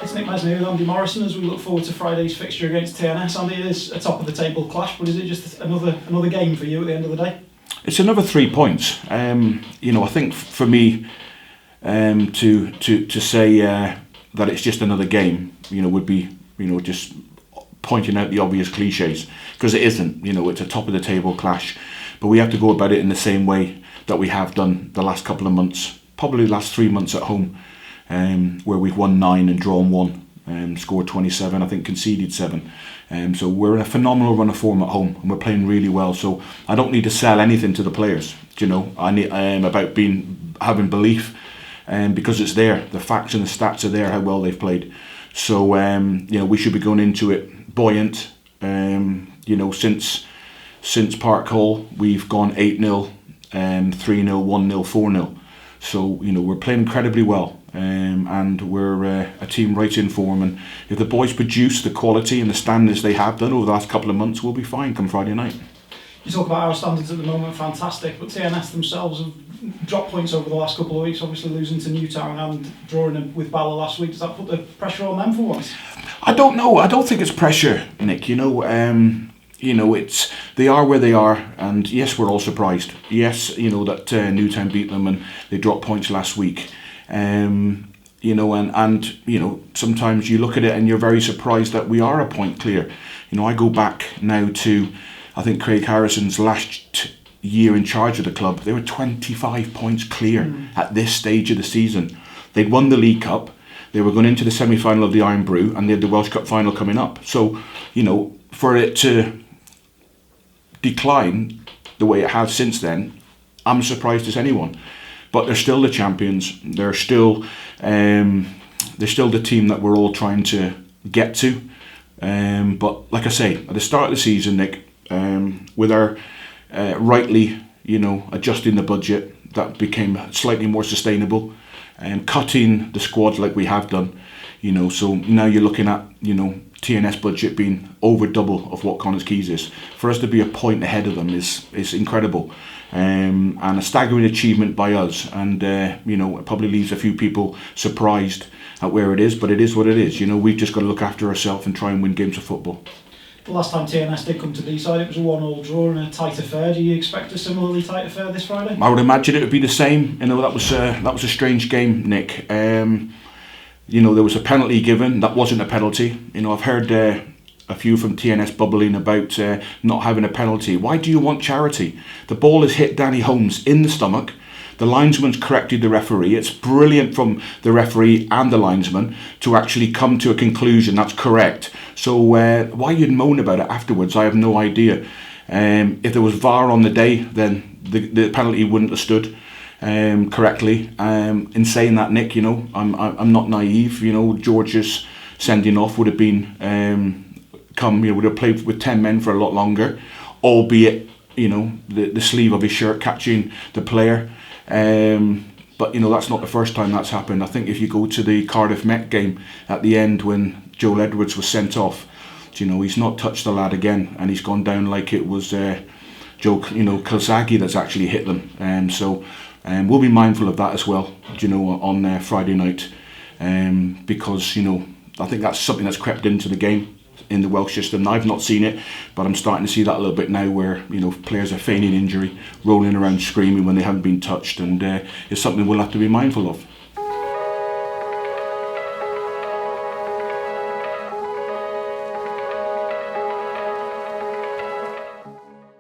It's Nik Mesney with Andy Morrison as we look forward to Friday's fixture against TNS. Andy, it is a top of the table clash, but is it just another game for you at the end of the day? It's another 3 points. I think for me to say that it's just another game, would be just pointing out the obvious cliches, because it isn't. It's a top of the table clash, but we have to go about it in the same way that we have done the last couple of months, probably the last 3 months at home. Where we've won 9 and drawn 1, scored 27, I think conceded 7. So we're in a phenomenal run of form at home, and we're playing really well. So I don't need to sell anything to the players. I need about having belief, because it's there. The facts and the stats are there, how well they've played. So we should be going into it buoyant. Since Park Hall, we've gone 8-0, 3-0, 1-0, 4-0. So we're playing incredibly well. And we're a team right in form, and if the boys produce the quality and the standards they have done over the last couple of months, we'll be fine come Friday night. You talk about our standards at the moment, fantastic, but TNS themselves have dropped points over the last couple of weeks, obviously losing to Newtown and drawing with Bala last week. Does that put the pressure on them for once? I don't know. I don't think it's pressure, Nick. They are where they are, and yes, we're all surprised. Yes, that Newtown beat them and they dropped points last week. Sometimes you look at it and you're very surprised that we are a point clear. I go back now to, I think, Craig Harrison's last year in charge of the club. They were 25 points clear at this stage of the season. They'd won the League Cup, they were going into the semi-final of the Iron Brew, and they had the Welsh Cup final coming up. So, for it to decline the way it has since then, I'm as surprised as anyone. But they're still the champions. They're still the team that we're all trying to get to. But like I say, at the start of the season, Nick, with our rightly, adjusting the budget, that became slightly more sustainable, and cutting the squad like we have done. So now you're looking at TNS budget being over double of what Connah's Quays is. For us to be a point ahead of them is incredible. And a staggering achievement by us, and it probably leaves a few people surprised at where it is, but it is what it is. We've just got to look after ourselves and try and win games of football. The last time TNS did come to D-side, it was a 1-1 draw and a tight affair. Do you expect a similarly tight affair this Friday? I would imagine it would be the same. That was a strange game, Nick. There was a penalty given. That wasn't a penalty. I've heard a few from TNS bubbling about not having a penalty. Why do you want charity? The ball has hit Danny Holmes in the stomach. The linesman's corrected the referee. It's brilliant from the referee and the linesman to actually come to a conclusion that's correct. So why you'd moan about it afterwards, I have no idea. If there was VAR on the day, then the penalty wouldn't have stood correctly. In saying that, Nick, I'm not naive. George's sending off would have been would have played with 10 men for a lot longer, albeit the sleeve of his shirt catching the player. But that's not the first time that's happened. I think if you go to the Cardiff Met game at the end when Joel Edwards was sent off, he's not touched the lad again, and he's gone down like it was Joe Kilsagi that's actually hit them. So we'll be mindful of that as well, on Friday night, because I think that's something that's crept into the game in the Welsh system. I've not seen it, but I'm starting to see that a little bit now, where players are feigning injury, rolling around screaming when they haven't been touched, and it's something we'll have to be mindful of.